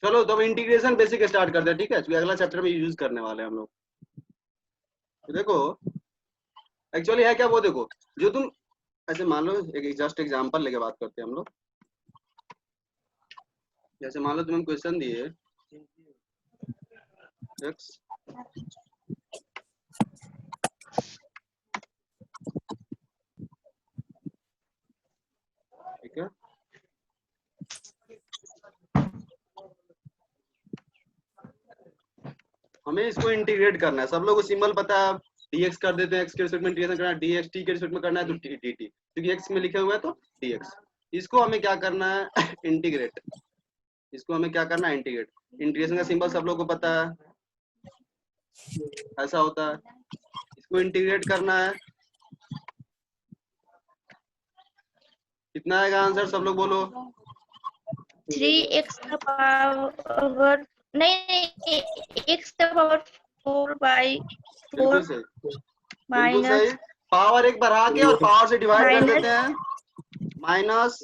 चलो तो अब इंटीग्रेशन बेसिक स्टार्ट करते हैं, ठीक है, क्योंकि अगला चैप्टर में यूज करने वाले हैं हम लोग। तो देखो एक्चुअली है क्या, वो देखो जो तुम ऐसे मान लो, एक जस्ट एग्जांपल लेके बात करते हैं हम लोग। जैसे मान लो तुम्हें क्वेश्चन दिए x ठीक है, हमें इसको इंटीग्रेट करना है। सब लोग को सिंबल पता है, dx कर देते हैं, x के रिस्पेक्ट में इंटीग्रेशन करना है, dx t के रिस्पेक्ट में करना है तो dt, क्योंकि x में लिखा हुआ है तो dx। इसको हमें क्या करना है इंटीग्रेट, इसको हमें क्या करना है इंटीग्रेट। इंटीग्रेशन का सिंबल सब लोग को पता है, ऐसा होता है। इसको इंटीग्रेट करना है, कितना आएगा आंसर, सब लोग बोलो। 3x का पावर नहीं x का पावर 4/4 बिल्कुल सही, बिल्कुल सही। माइनस पावर एक बढ़ा के और पावर से डिवाइड कर माइनस देते हैं, minus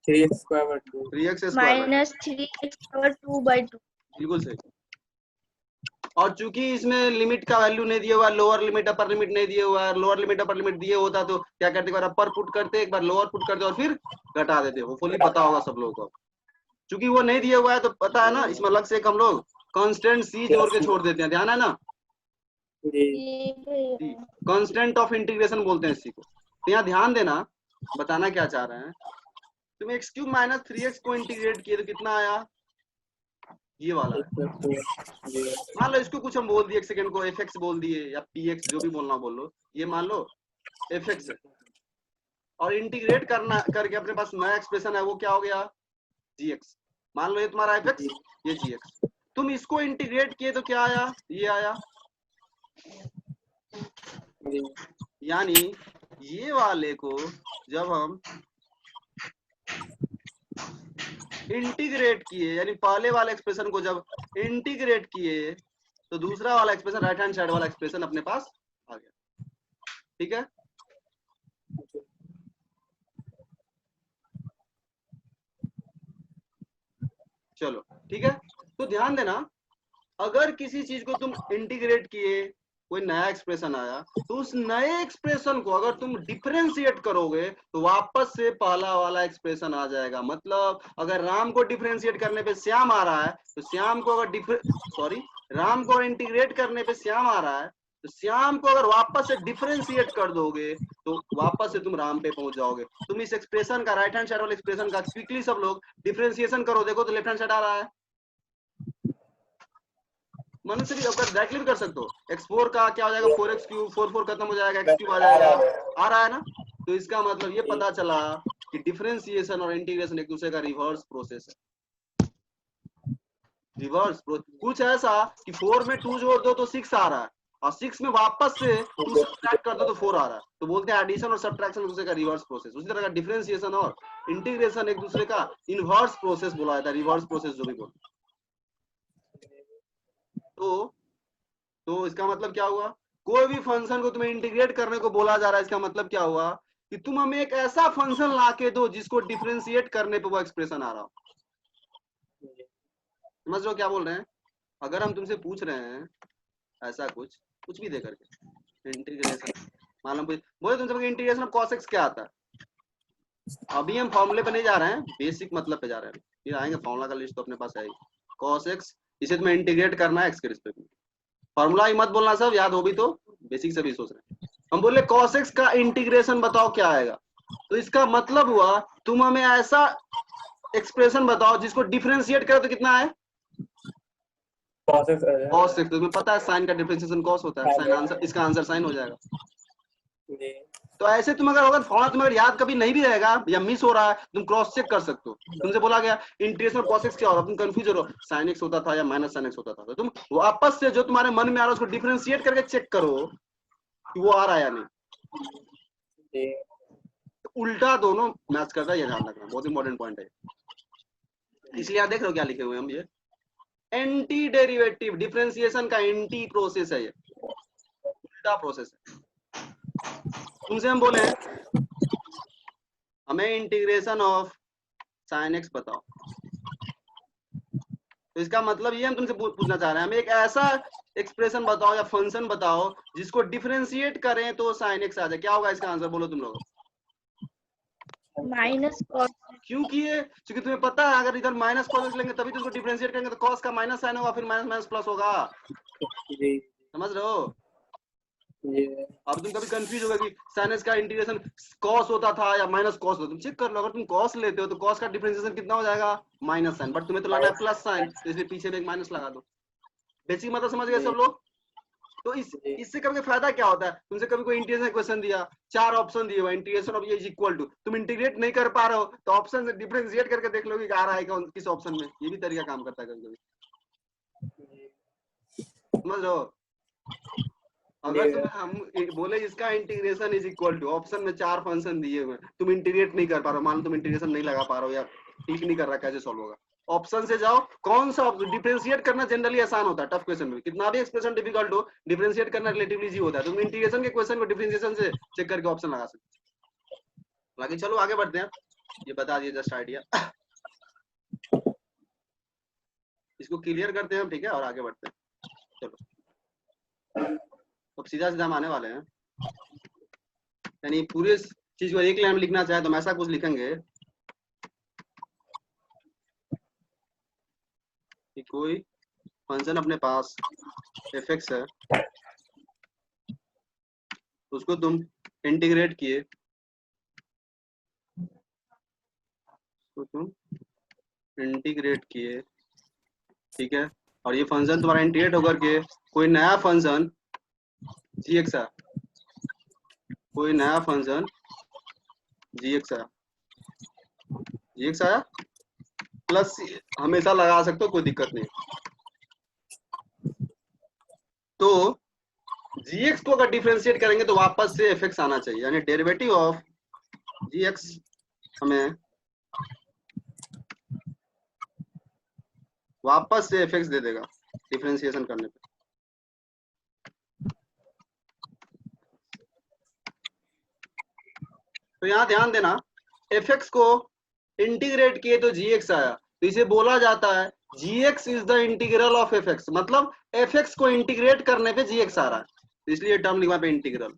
3x power 2 3x square, minus 3x power 2/2। बिल्कुल सही। और चूंकि इसमें लिमिट का वैल्यू नहीं दिया हुआ, लोअर लिमिट अपर लिमिट नहीं दिया हुआ है, लोअर लिमिट अपर लिमिट दिए होता तो क्या करते, एक बार अपर पुट करते, एक बार लोअर पुट करते और फिर घटा देते। वो फुली पता होगा सब लोगों को। चूंकि वो नहीं दिया हुआ है तो पता है ना, इसमें अलग से एक हम लोग कांस्टेंट सी जोड़ के छोड़ देते हैं, ध्यान है ना, कांस्टेंट ऑफ इंटीग्रेशन बोलते हैं इसी को। तो यहाँ ध्यान देना, बताना क्या चाह रहे हैं। तुम x क्यूब माइनस 3x को इंटीग्रेट किए तो कितना आया, ये वाला है। मान लो इसको कुछ हम बोल दिए, एक सेकंड को fx बोल दिए या px, जो भी बोलना बोल लो, ये मान लो fx है। और इंटीग्रेट करना करके अपने पास नया एक्सप्रेशन है, वो क्या हो गया gx। मान लो ये तुम्हारा fx, ये gx। तुम इसको इंटीग्रेट किए तो क्या आया, ये आया। यानी ये वाले को जब हम इंटीग्रेट किए, यानी पहले वाले एक्सप्रेशन को जब इंटीग्रेट किए तो दूसरा वाला एक्सप्रेशन, राइट हैंड साइड वाला एक्सप्रेशन अपने पास आ गया, ठीक है। चलो ठीक है, तो ध्यान देना, अगर किसी चीज को तुम इंटीग्रेट किए, कोई नया एक्सप्रेशन आया, तो उस नए एक्सप्रेशन को अगर तुम डिफरेंशिएट करोगे तो वापस से पहला वाला एक्सप्रेशन आ जाएगा। मतलब अगर राम को डिफरेंशिएट करने पे श्याम आ रहा है, तो श्याम को अगर राम को इंटीग्रेट करने पे श्याम आ रहा है, तो श्याम को अगर वापस से डिफरेंशिएट कर दोगे तो वापस से तुम राम पे पहुंच जाओगे। तुम इस एक्सप्रेशन का, राइट हैंड साइड वाले एक्सप्रेशन का क्विकली सब लोग डिफरेंशिएशन करो, देखो तो लेफ्ट हैंड साइड आ रहा है। मनुष्य भी डायरेक्टली भी कर सकते हो। x4 का क्या हो जाएगा, 4x क्यूब, 4 खत्म हो जाएगा, x क्यूब आ जाएगा, आ रहा है ना। तो इसका मतलब ये पता चला कि डिफरेंशिएशन और इंटीग्रेशन एक दूसरे का रिवर्स प्रोसेस है। रिवर्स कुछ ऐसा कि 4 में 2 जोड़ दो तो 6 आ रहा है, और 6 में वापस से 2 सब्ट्रैक्ट कर दो तो 4 आ रहा है। तो बोलते हैं एडिशन और सब्ट्रैक्शन एक दूसरे का रिवर्स प्रोसेस। उसी तरह का डिफरेंशिएशन और इंटीग्रेशन एक दूसरे का इनवर्स प्रोसेस बोला जाता है, रिवर्स प्रोसेस जो भी बोलते। तो इसका मतलब क्या हुआ, कोई भी फंक्शन को तुम्हें इंटीग्रेट करने को बोला जा रहा है, इसका मतलब क्या हुआ कि तुम हमें एक ऐसा फंक्शन ला के दो जिसको डिफरेंशिएट करने पे वो एक्सप्रेशन आ रहा हो। समझ लो क्या बोल रहे हैं। अगर हम तुमसे पूछ रहे हैं ऐसा कुछ भी दे करके इंटीग्रेशन, मान लो बोले तुमसे इंटीग्रेशन ऑफ cos x क्या आता है। अभी हम फॉर्मूले पे नहीं जा रहे हैं, बेसिक मतलब पे जा रहे हैं। फिर आएंगे, फॉर्मूला का लिस्ट तो अपने पास है ही। cos x, इसे तुम्हें इंटीग्रेट करना है x के रिस्पेक्ट में। फॉर्मूला ही मत बोलना, सब याद हो भी तो बेसिक से भी सोच रहे हैं। हम बोले cos x का इंटीग्रेशन बताओ क्या आएगा, तो इसका मतलब हुआ तुम हमें ऐसा एक्सप्रेशन बताओ जिसको डिफरेंशिएट करो तो कितना है cos x। तुम्हें पता है साइन का डिफरेंशिएशन cos होता है, साइन आंसर, इसका आंसर साइन हो जाएगा। तो ऐसे तुम अगर होगा फॉर्मूला तुम्हें याद कभी नहीं भी रहेगा या मिस हो रहा है, तुम क्रॉस चेक कर सकते हो। तुमसे बोला गया इंटीग्रेशन cos x क्या हो रहा है, तुम कंफ्यूज हो रहे हो, sin x होता था या माइनस sin x होता था, तो तुम वापस से जो तुम्हारे मन में आ रहा है उसको डिफरेंशिएट करके चेक करो कि वो आ रहा है या नहीं। तो उल्टा दोनों मैच करता है, ये ध्यान रखना, बहुत इंपॉर्टेंट पॉइंट है। इसलिए आप देख रहे हो क्या लिखे हुए हम, ये एंटी डेरिवेटिव डिफरेंशिएशन का एंटी प्रोसेस है, ये उल्टा प्रोसेस है। तुमसे हम बोले हमें इंटीग्रेशन ऑफ sin x बताओ, तो इसका मतलब ये हम तुमसे पूछना चाह रहे हैं, हमें एक ऐसा एक्सप्रेशन बताओ या फंक्शन बताओ जिसको डिफरेंशिएट करें तो sin x आ जाए। क्या होगा इसका आंसर, बोलो तुम लोग। Minus cos. क्यों किए? क्योंकि तुम्हें पता है अगर इधर माइनस कॉस लेंगे तभी तो इसको डिफरेंशिएट करेंगे, तो कॉस का माइनस साइन होगा, फिर माइनस माइनस प्लस होगा। जी समझ रहे हो? जी अब तुम कभी कंफ्यूज होगा कि sin x का इंटीग्रेशन cos होता था या माइनस cos होता, तुम चेक कर लो। अगर तुम cos लेते हो तो cos का डिफरेंशिएशन कितना हो जाएगा, माइनस साइन, बट तुम्हें तो लाना है प्लस साइन, तो इसलिए पीछे में एक माइनस लगा दो। बेसिक मतलब समझ गए सब लोग? तो इससे कभी फायदा क्या होता है, तुमसे कभी कोई इंटीग्रेशन क्वेश्चन दिया, 4 ऑप्शन दिए हुआ, इंटीग्रेशन ऑफ ये इज इक्वल टू, तुम इंटीग्रेट नहीं कर पा रहे हो तो ऑप्शन से डिफरेंशिएट करके देख लो कि आ रहा है कौन किस ऑप्शन में। ये भी तरीका काम करता है कभी कभी, समझ लो। अगर तुम हम बोले इसका integration is equal to, option में 4 फंक्शन दिए हुए, तुम इंटीग्रेट नहीं कर पा रहे हो, मान लो तुम इंटीग्रेशन नहीं लगा पा रहे हो या ठीक नहीं कर रहा, कैसे सॉल्व होगा? ऑप्शन से जाओ, कौन सा डिफरेंशिएट करना जनरली आसान होता है, टफ क्वेश्चन में कितना भी एक्सप्रेशन डिफिकल्ट हो, डिफरेंशिएट करना रिलेटिवली इजी होता है। तुम इंटीग्रेशन के क्वेश्चन को डिफरेंशिएशन से चेक करके ऑप्शन लगा सकते हो। बाकी चलो आगे बढ़ते हैं, ये बता दिए जस्ट आइडिया, इसको क्लियर करते हैं हम, ठीक है, और आगे बढ़ते हैं। चलो अब सीधा सीधा हम आने वाले हैं, यानी पूरे चीज को एक लाइन में लिखना चाहे तो हम ऐसा कुछ लिखेंगे कि कोई फंक्शन अपने पास fx है, उसको तुम इंटीग्रेट किए, ठीक है, और ये फंक्शन तुम्हारा इंटीग्रेट होकर के कोई नया फंक्शन gx है, कोई नया फंक्शन gx आया, प्लस हमेशा लगा सकते हो, कोई दिक्कत नहीं। तो gx को अगर डिफरेंशिएट करेंगे तो वापस से fx आना चाहिए, यानी डेरिवेटिव ऑफ gx हमें वापस से fx दे देगा डिफरेंशिएशन करने पे। तो यहाँ ध्यान देना, fx को इंटीग्रेट किए तो gx आया, तो इसे बोला जाता है gx is the integral of fx, मतलब fx को इंटीग्रेट करने पे gx आ रहा है, तो इसलिए टर्म लिखा पे इंटीग्रल।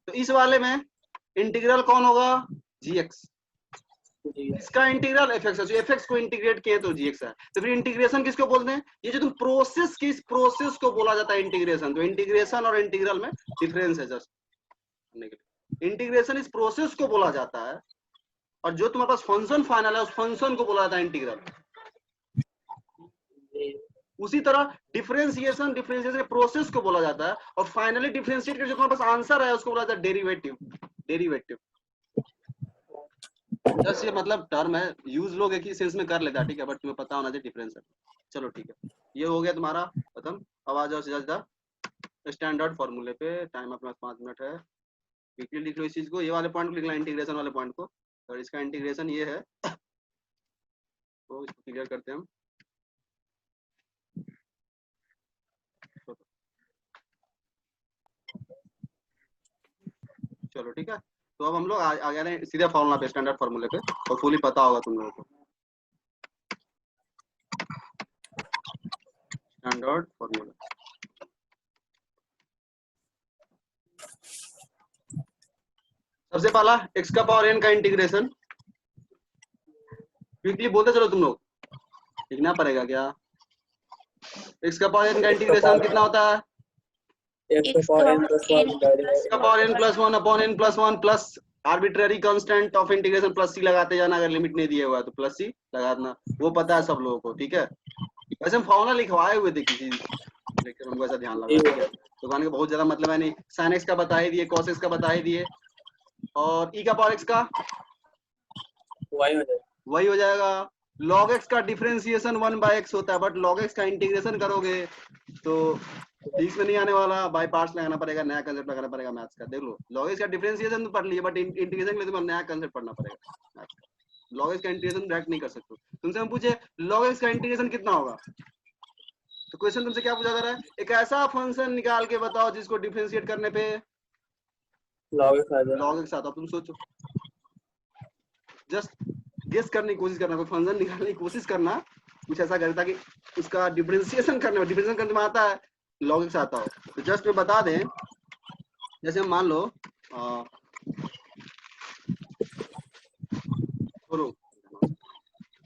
तो इस वाले में इंटीग्रल कौन होगा, gx, इसका इंटीग्रल fx है, fx को इंटीग्रेट किए तो gx है। तो फिर इंटीग्रेशन किसको बोलते हैं, ये जो तुम प्रोसेस की, इस प्रोसेस को बोला जाता है इंटीग्रेशन। तो इंटीग्रेशन और इंटीग्रल में डिफरेंस है, जस्ट करने के लिए। इंटीग्रेशन इस प्रोसेस को बोला जाता है, और जो तुम्हारे पास फंक्शन फाइनल है उस फंक्शन को बोला जाता है इंटीग्रल। उसी तरह डिफरेंशिएशन के प्रोसेस को बोला जाता है, और फाइनली डिफरेंशिएट करके जो तुम्हारे पास आंसर है उसको बोला जाता है डेरिवेटिव। जस्ट ये मतलब टर्म है, यूज लोग एक ही सेंस में कर लेता है, ठीक है, बट तुम्हें पता होना चाहिए डिफरेंस है। चलो ठीक है, ये हो गया तुम्हारा खत्म। अब आ जाओ सीधा सीधा स्टैंडर्ड फॉर्मूले पे, टाइम अपने पास 5 मिनट है। क्विकली लिख लो इस चीज को, ये वाले पॉइंट को लिखना, इंटीग्रेशन वाले पॉइंट को, और इसका इंटीग्रेशन ये है, तो इसको क्लियर करते हैं हम। चलो ठीक है, तो अब हम लोग आ गए हैं सीधे फॉर्मूला पे, स्टैंडर्ड फॉर्मूले पे, और फुली पता होगा तुम लोगों को स्टैंडर्ड फॉर्मूला। सबसे पहला x का पावर n का इंटीग्रेशन, क्विकली बोलते चलो तुम लोग, लिखना पड़ेगा क्या? x का पावर n का इंटीग्रेशन कितना होता है, x का power n plus 1 upon n plus 1 plus arbitrary constant of integration plus c लगाते जाना, अगर लिमिट नहीं दिया हुआ तो प्लस c लगा देना, वो पता है सब लोगों को, ठीक है। वैसे हम फॉर्मूला लिखवाए हुए थे किसी, लेकिन हमको ऐसा ध्यान लगा, ठीक है, तो कहने का बहुत ज्यादा मतलब है नहीं, sin x का बता ही दिए, cos x का बता ही दिए, और e का पावर x का वही हो जाएगा। log x का डिफरेंशिएशन 1/x होता है, बट log x का इंटीग्रेशन करोगे तो ठीक में नहीं आने वाला, बाय पार्ट्स लगाना पड़ेगा, नया कंसेप्ट लगाना पड़ेगा मैथ्स का। देख लो, log x का डिफरेंशिएशन तो पढ़ लिए, बट इंटीग्रेशन के लिए तुम्हें नया कंसेप्ट पढ़ना पड़ेगा। log x का इंटीग्रेशन डायरेक्ट नहीं कर सकते। तुमसे हम पूछे log x का इंटीग्रेशन कितना होगा, तो क्वेश्चन तुमसे क्या पूछा जा रहा है, एक ऐसा फंक्शन निकाल के बताओ जिसको डिफरेंशिएट करने पे log x आता। तुम सोचो, जस्ट गेस करने की कोशिश करना, कोई फंक्शन निकालने की कोशिश करना कुछ ऐसा करता कि उसका डिफरेंशिएशन करने में आता है log x आता हो। तो जस्ट मैं बता दें, जैसे मान लो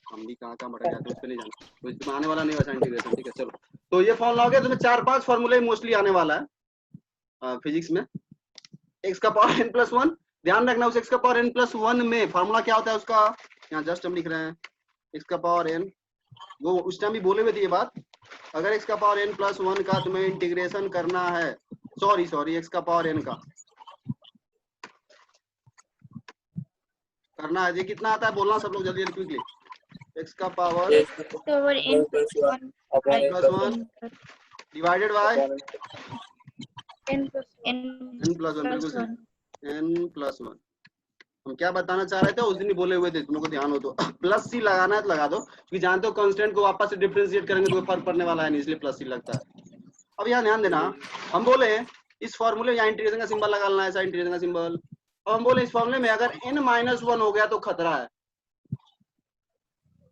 हम भी कहाँ भटक जाते हैं, उस पे नहीं जाना, तो इसमें आने वाला नहीं वैसा इंटीग्रेशन। ठीक है, चलो तो ये फॉर्मूला हो गया। तुम्हें 4-5 फॉर्मूले मोस्टली आने वाला है फिजिक्स में। x का पावर n+1, ध्यान रखना उस x का पावर n+1 में फॉर्मूला क्या होता है उसका, यहाँ जस्ट हम लिख रहे हैं x का पावर n, वो उस टाइम भी बोले हुए थे ये बात। अगर x का पावर n+1 का तुम्हें इंटीग्रेशन करना है, सॉरी x का पावर n का करना है, ये कितना आता है बोलना सब लोग जल्दी क्विकली। x का power n+1 divided by n+1, बिल्कुल सही, n+1। हम क्या बताना चाह रहे थे उस दिन ही बोले हुए थे, तुमको ध्यान हो तो प्लस सी लगाना है तो लगा दो, क्योंकि जानते हो कांस्टेंट को वापस से डिफरेंशिएट करेंगे तो कोई फर्क पड़ने वाला है नहीं, इसलिए प्लस सी लगता है। अब यहाँ ध्यान देना, हम बोले इस फॉर्मूले में यहाँ इंटीग्रेशन का सिंबल लगाना है, ऐसा इंटीग्रेशन का सिंबल। अब हम बोले इस फॉर्मूले में अगर n-1 हो गया तो खतरा है।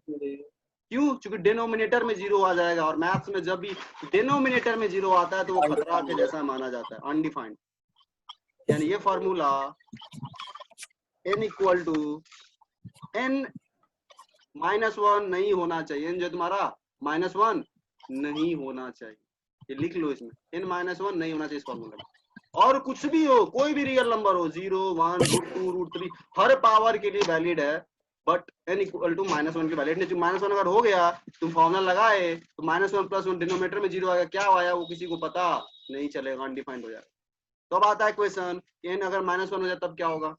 क्यों? क्योंकि डिनोमिनेटर में 0 आ जाएगा, और मैथ्स में जब भी डिनोमिनेटर में 0 आता है तो वो खतरा के जैसा माना जाता है, अनडिफाइंड। यानी ये formula n equal to n-1 नहीं होना चाहिए, जो तुम्हारा -1 नहीं होना चाहिए, ये लिख लो इसमें, n-1 नहीं होना चाहिए इस फॉर्मूला में। और कुछ भी हो, कोई भी रियल नंबर हो, 0, 1, √2, √3, हर पावर के लिए वैलिड है, बट n इक्वल टू -1 की वैलिड नहीं। -1 अगर हो गया तुम फॉर्मूला लगाए तो -1 + 1 डिनोमिनेटर में 0 आएगा, क्या आया वो किसी को पता नहीं चलेगा, अनडिफाइंड हो जाएगा। तो अब आता है क्वेश्चन, n अगर -1 हो जाए तब क्या होगा,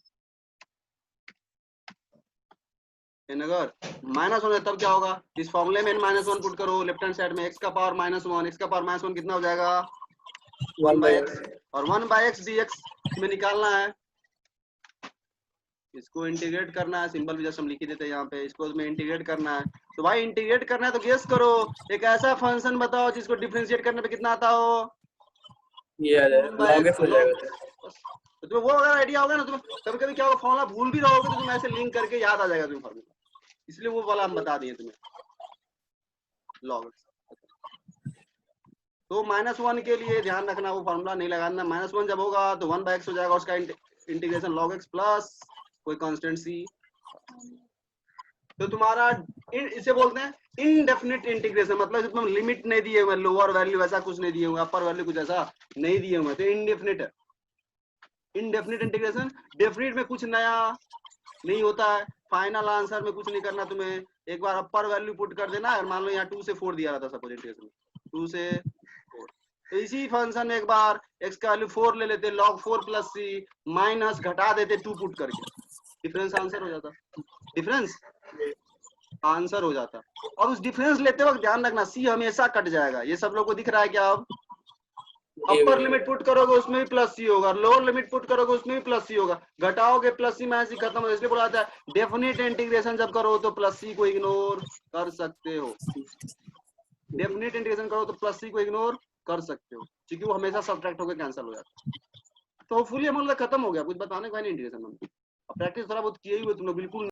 n अगर -1 हो जाए तब क्या होगा। इस फॉर्मूले में n-1 पुट करो लेफ्ट हैंड साइड में, x का पावर -1, x का पावर -1 कितना हो जाएगा 1/x, और 1/x dx में निकालना है, इसको इंटीग्रेट करना है, सिंबल भी जैसे हम लिख ही देते हैं यहाँ पे, इसको में इंटीग्रेट करना है। तो भाई इंटीग्रेट करना है तो गेस करो, एक ऐसा फंक्शन बताओ जिसको डिफरेंशिएट करने पे कितना आता हो, ये आ जाएगा log x हो जाएगा। तो तुम्हें वो अगर आइडिया होगा ना, तुम कभी कभी क्या होगा फॉर्मूला भूल भी रहोगे तो तुम ऐसे लिंक करके याद आ जाएगा तुम्हें फॉर्मूला, इसलिए वो वाला हम बता दिए तुम्हें log x। तो -1 के लिए ध्यान रखना वो फॉर्मूला नहीं लगाना, -1 जब होगा तो 1/x हो जाएगा, उसका इंटीग्रेशन log x प्लस कोई कांस्टेंट c। तो तुम्हारा इसे बोलते हैं इनडेफिनिट इंटीग्रेशन, मतलब तुम लिमिट नहीं दिए हुए, लोअर वैल्यू ऐसा कुछ नहीं दिए हुए, अपर वैल्यू कुछ ऐसा नहीं दिए हुए, तो इनडेफिनिट है। इनडेफिनिट इंटीग्रेशन, डेफिनिट में कुछ नया नहीं होता है, फाइनल आंसर में कुछ नहीं करना तुम्हें, एक बार अपर वैल्यू पुट कर देना है। मान लो यहाँ 2 से 4 दिया रहता सपोज इंटीग्रेशन, 2 से 4, तो इसी फंक्शन में एक बार x का वैल्यू 4 ले लेते, log 4 + c माइनस घटा देते 2 पुट करके, डिफरेंस आंसर हो जाता, डिफरेंस आंसर हो जाता। और उस डिफरेंस लेते वक्त ध्यान रखना c हमेशा कट जाएगा, ये सब लोग को दिख रहा है क्या। अब अपर लिमिट पुट करोगे उसमें भी प्लस सी होगा, लोअर लिमिट पुट करोगे उसमें भी प्लस सी होगा, घटाओगे प्लस सी माइनस सी खत्म हो, इसलिए बोला जाता है डेफिनेट इंटीग्रेशन जब करो तो प्लस सी को इग्नोर कर सकते हो, डेफिनेट इंटीग्रेशन करो तो प्लस सी को इग्नोर कर सकते हो, क्योंकि वो हमेशा सब्ट्रैक्ट होकर कैंसिल हो जाता है। तो होपफुली हमारा खत्म हो गया, कुछ बताने का नहीं इंटीग्रेशन में, अब प्रैक्टिस थोड़ा बहुत किए ही हुए तुम लोग बिल्कुल